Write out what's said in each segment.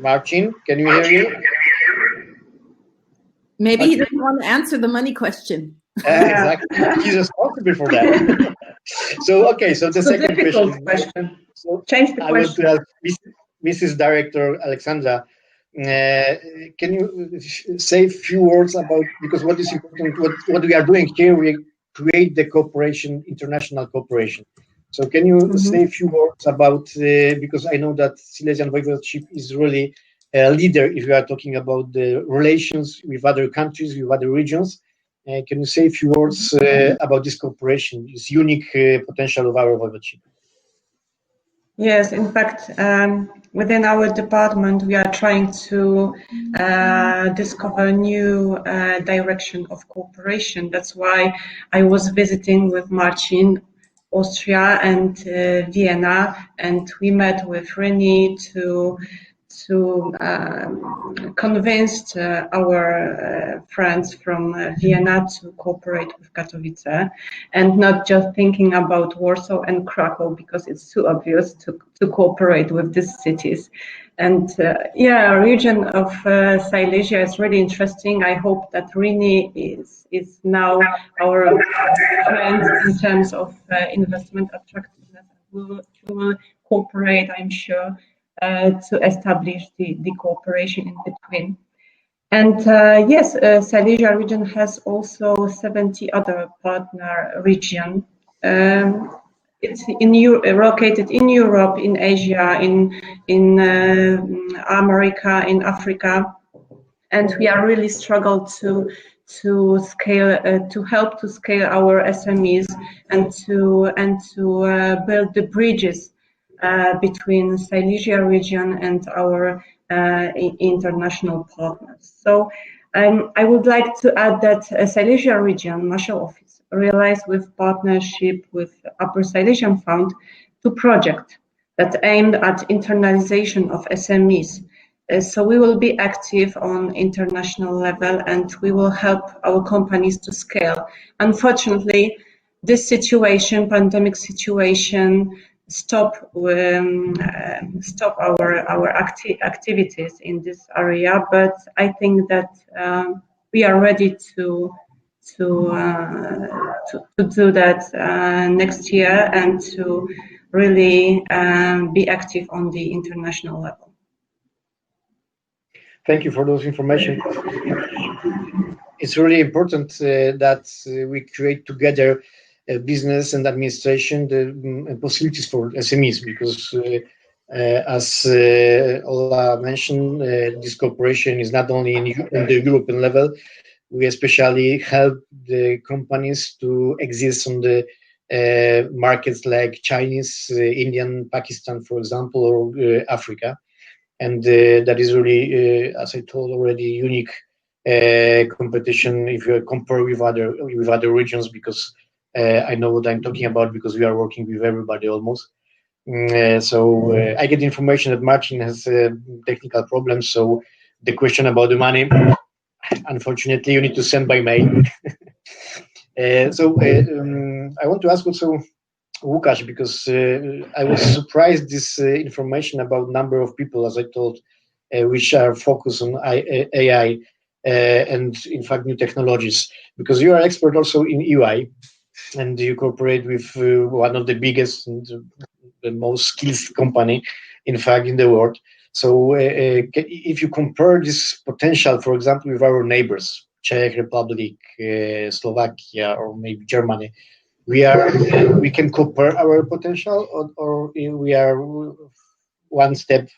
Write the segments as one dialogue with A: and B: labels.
A: Marcin, can you hear me?
B: Maybe he doesn't want to answer the money question.
A: Exactly. He's responsible for that. So the second question. So
C: change the question.
A: I want to ask Mrs. Director Aleksandra, can you say a few words about, because what is important, what we are doing here, we create the cooperation, international cooperation. So can you say a few words about, because I know that Silesian Voivodeship is really a leader if you are talking about the relations with other countries, with other regions. Can you say a few words about this cooperation, this unique potential of our voivodeship?
C: Yes, in fact, within our department, we are trying to discover a new direction of cooperation. That's why I was visiting with Marcin, Austria and Vienna, and we met with Renee to convince our friends from Vienna to cooperate with Katowice, and not just thinking about Warsaw and Krakow, because it's too obvious to cooperate with these cities. And region of Silesia is really interesting. I hope that Renee is now our friend in terms of investment attractiveness. We will cooperate, I'm sure, to establish the cooperation in between. And yes, Silesia region has also 70 other partner regions. It's located in Europe, in Asia, in America, in Africa, and we are really struggle to scale, to help to scale our SMEs and to build the bridges between Silesia region and our international partners. So I would like to add that Silesia region national office realized with partnership with Upper Silesian Fund two projects that aimed at internalization of SMEs. So we will be active on international level and we will help our companies to scale. Unfortunately, this situation, pandemic situation, stop our activities in this area, but I think that we are ready to do that next year and to really be active on the international level.
A: Thank you for those information. It's really important that we create together business and administration the possibilities for SMEs, because as Ola mentioned, this cooperation is not only in the European level. We especially help the companies to exist on the markets like Chinese, Indian, Pakistan, for example, or Africa. And that is really, as I told already, unique competition if you compare with other regions, because I know what I'm talking about, because we are working with everybody almost. So I get information that Marcin has technical problems. So the question about the money, unfortunately, you need to send by mail. I want to ask also Łukasz, because I was surprised this information about number of people, as I told, which are focused on AI and in fact new technologies, because you are expert also in UI and you cooperate with one of the biggest and the most skilled company, in fact, in the world. So if you compare this potential, for example, with our neighbors, Czech Republic, Slovakia, or maybe Germany, we can compare our potential, or we are one step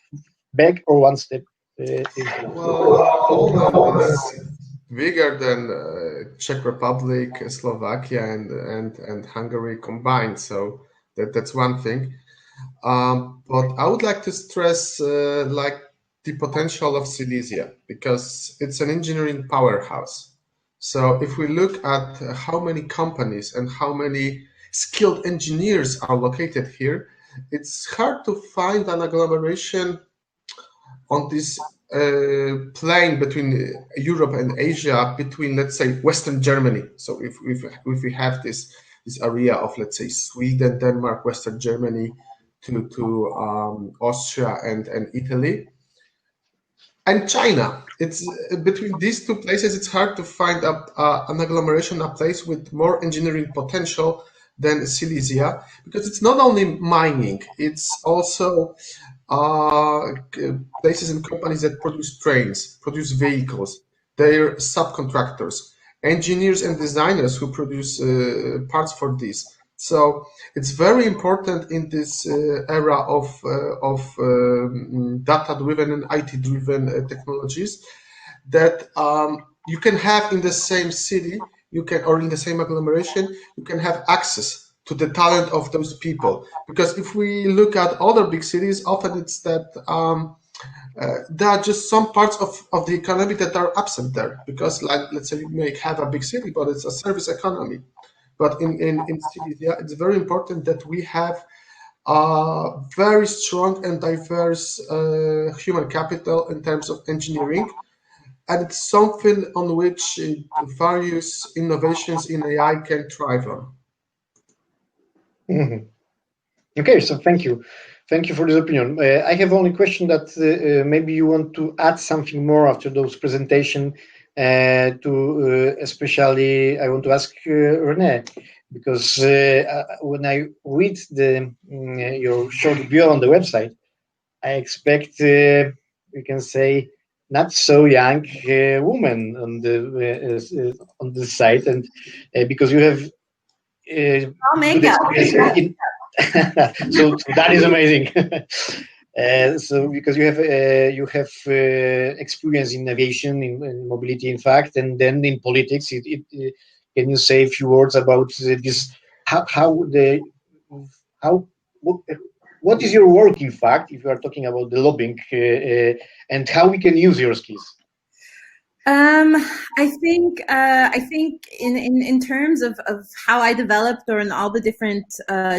A: back or one step
D: well, Poland is bigger than Czech Republic, Slovakia, and Hungary combined. So that's one thing. But I would like to stress like the potential of Silesia, because it's an engineering powerhouse. So if we look at how many companies and how many skilled engineers are located here, it's hard to find an agglomeration on this plane between Europe and Asia, between, let's say, Western Germany. So if we have this area of, let's say, Sweden, Denmark, Western Germany to Austria and Italy, and China. It's between these two places. It's hard to find an agglomeration, a place with more engineering potential than Silesia, because it's not only mining, it's also places and companies that produce trains, produce vehicles. They're subcontractors, engineers and designers who produce parts for this. So it's very important in this era of data-driven and IT-driven technologies that you can have in the same city, or in the same agglomeration, you can have access to the talent of those people. Because if we look at other big cities, often it's that there are just some parts of the economy that are absent there. Because, like, let's say you may have a big city, but it's a service economy. But in Silesia, it's very important that we have very strong and diverse human capital in terms of engineering. And it's something on which various innovations in AI can thrive on.
A: Mm-hmm. Okay, so thank you. Thank you for this opinion. I have only a question that maybe you want to add something more after those presentation. Especially, I want to ask Renee, because when I read your short bio on the website, I expect we can say not so young woman on the site, and because you have so that is amazing. So because you have experience in aviation, in mobility, in fact, and then in politics. Can you say a few words about this? What is your work, in fact, if you are talking about the lobbying, and how we can use your skills?
B: I think in terms of how I developed, or in all the different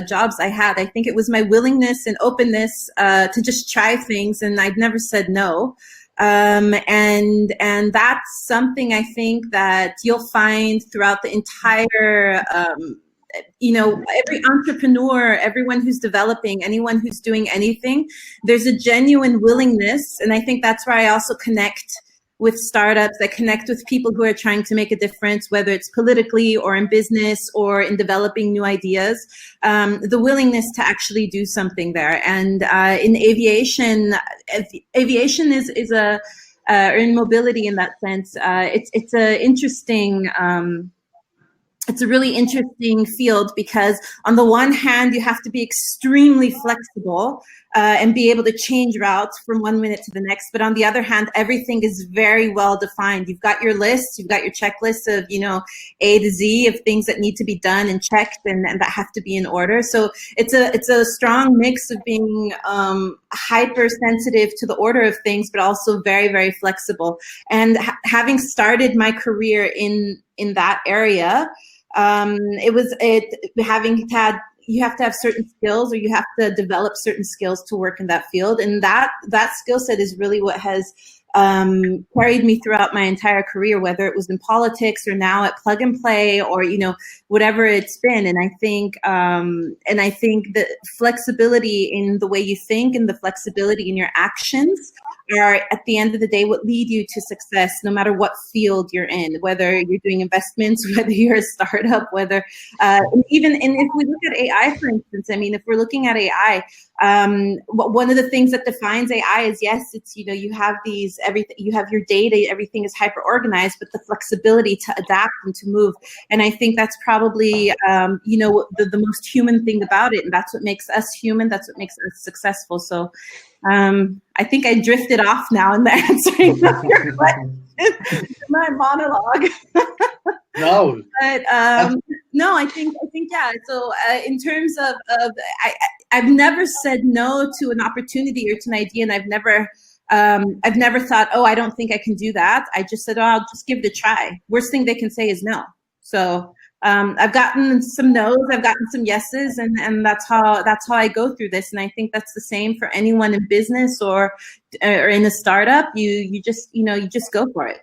B: jobs I had, I think it was my willingness and openness to just try things, and I've never said no. And that's something I think that you'll find throughout the entire every entrepreneur, everyone who's developing, anyone who's doing anything, there's a genuine willingness. And I think that's where I also connect with startups, that connect with people who are trying to make a difference, whether it's politically or in business or in developing new ideas, the willingness to actually do something there. And in aviation is a, or in mobility in that sense, it's a interesting, it's a really interesting field, because on the one hand, you have to be extremely flexible and be able to change routes from 1 minute to the next. But on the other hand, everything is very well defined. You've got your list, you've got your checklist of, A to Z of things that need to be done and checked and that have to be in order. So it's a strong mix of being hypersensitive to the order of things, but also very, very flexible. And having started my career in that area, you have to have certain skills, or you have to develop certain skills to work in that field. And that skill set is really what has carried me throughout my entire career, whether it was in politics or now at Plug and Play, or, whatever it's been. And I think the flexibility in the way you think and the flexibility in your actions are, at the end of the day, what lead you to success, no matter what field you're in, whether you're doing investments, whether you're a startup, whether, and if we look at AI, for instance, if we're looking at AI, one of the things that defines AI is, yes, it's, you have you have your data, everything is hyper organized, but the flexibility to adapt and to move. And I think that's probably, the most human thing about it. And that's what makes us human. That's what makes us successful. So, I think I drifted off now in the answering of your question, my monologue.
A: No.
B: But no, I think yeah. So in terms of I've never said no to an opportunity or to an idea, and I've never thought, oh, I don't think I can do that. I just said, oh, I'll just give it a try. Worst thing they can say is no. So I've gotten some no's, I've gotten some yeses, and that's how I go through this. And I think that's the same for anyone in business or in a startup. You just go for it.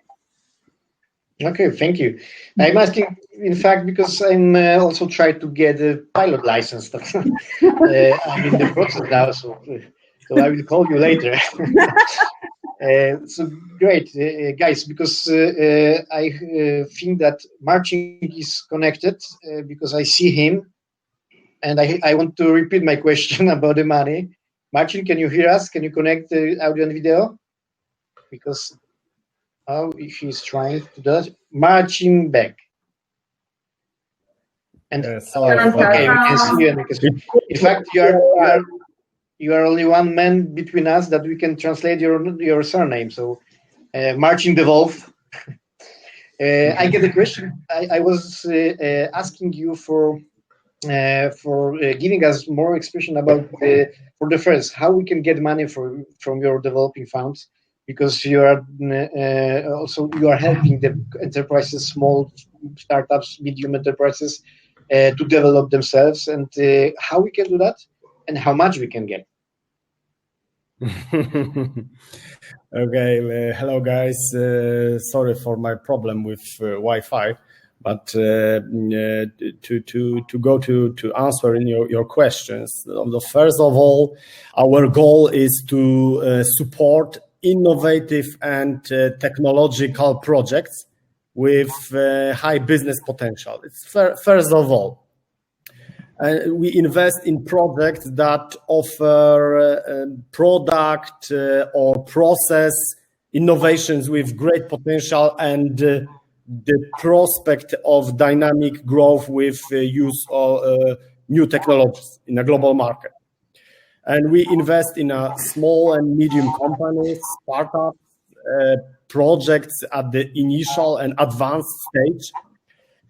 A: Okay, thank you. I'm asking, in fact, because I'm also trying to get a pilot license. I'm in the process now, so I will call you later. So great, guys, because I think that Marcin is connected because I see him, and I want to repeat my question about the money. Marcin, can you hear us? Can you connect the audio and video? Because he's trying to do that. Marcin back. And okay, we can see you and we can see. In fact, you are only one man between us that we can translate your surname. So, Marcin the Wolf. I get the question. I was asking you for giving us more expression about for the first how we can get money from your developing funds, because you are also you are helping the enterprises, small startups, medium enterprises to develop themselves, and how we can do that and how much we can get.
E: Okay, hello guys. Sorry for my problem with Wi-Fi, but to go to answering your questions. First of all, our goal is to support innovative and technological projects with high business potential. It's first of all. We invest in projects that offer product or process innovations with great potential and the prospect of dynamic growth with use of new technologies in a global market. And we invest in small and medium companies, startups, projects at the initial and advanced stage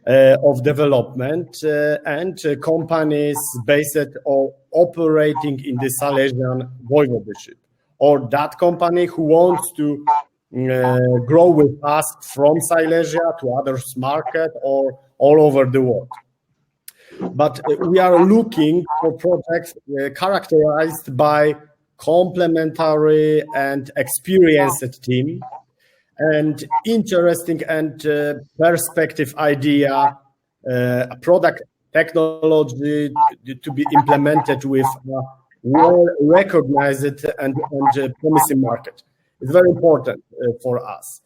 E: of development, and companies based or operating in the Silesian voivodeship, or that company who wants to grow with us from Silesia to others market or all over the world. But we are looking for projects characterized by complementary and experienced team, and interesting and perspective idea, product technology to be implemented with a well-recognized and promising market. It's very important for us.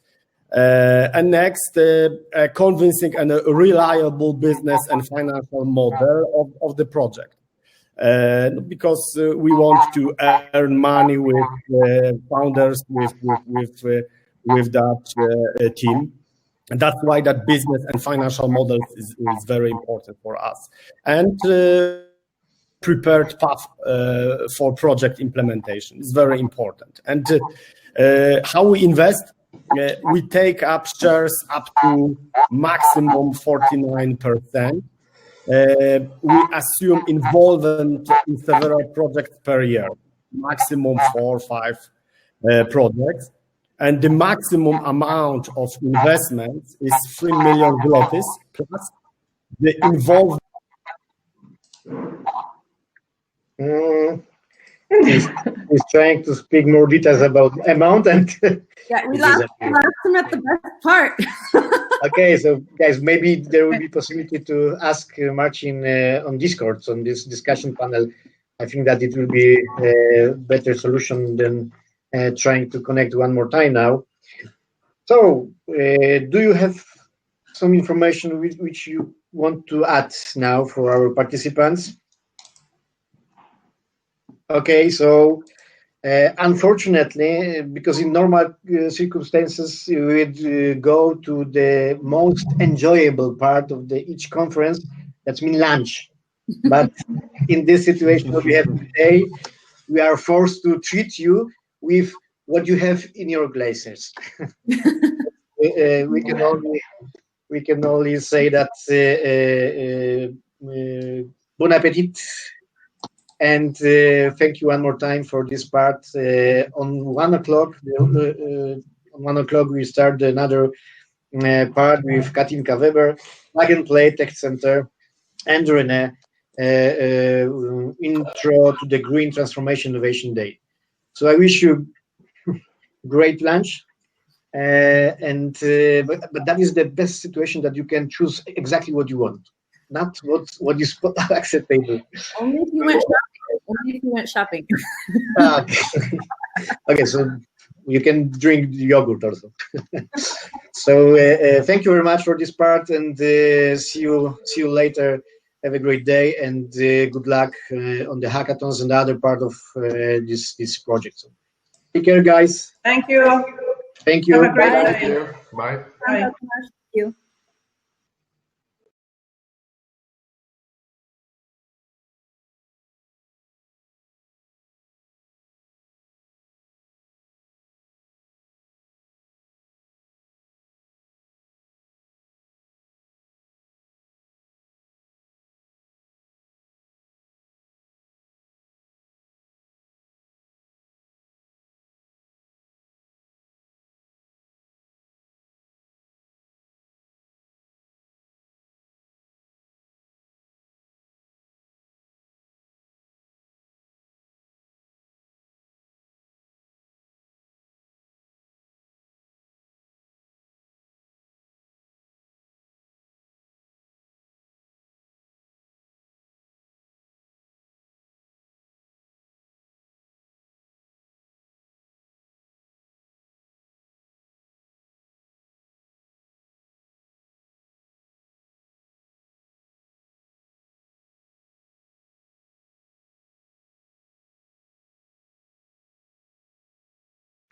E: And next, a convincing and a reliable business and financial model of the project. Because we want to earn money with founders, with that team. And that's why that business and financial model is very important for us. And prepared path for project implementation is very important. And how we invest, we take up shares up to maximum 49%. We assume involvement in several projects per year, maximum 4 or 5 projects. And the maximum amount of investments is 3 million zlotys plus the involvement.
A: He's trying to speak more details about amount and
B: yeah, we lost him at the best part.
A: Okay, so guys, maybe there will be possibility to ask Marcin on Discord on this discussion panel. I think that it will be a better solution than trying to connect one more time now. So, do you have some information which you want to add now for our participants? Okay, so unfortunately, because in normal circumstances, we would go to the most enjoyable part of each conference, that's mean lunch. But in this situation that we have today, we are forced to treat you with what you have in your glasses. we can only say that bon appetit, and thank you one more time for this part. On 1 o'clock, we start another part with Katinka Weber, Plug and Play Tech Center, and Renee, intro to the Green Transformation Innovation Day. So I wish you great lunch, but that is the best situation that you can choose exactly what you want, not what is acceptable.
B: Only if you went shopping.
A: Okay, so you can drink yogurt also. So thank you very much for this part, and see you later. Have a great day, and good luck on the hackathons and the other part of this project. So take care, guys.
C: Thank you.
A: Thank you.
C: Have a great day.
D: Thank you. Bye.
C: Bye.
B: Thank you.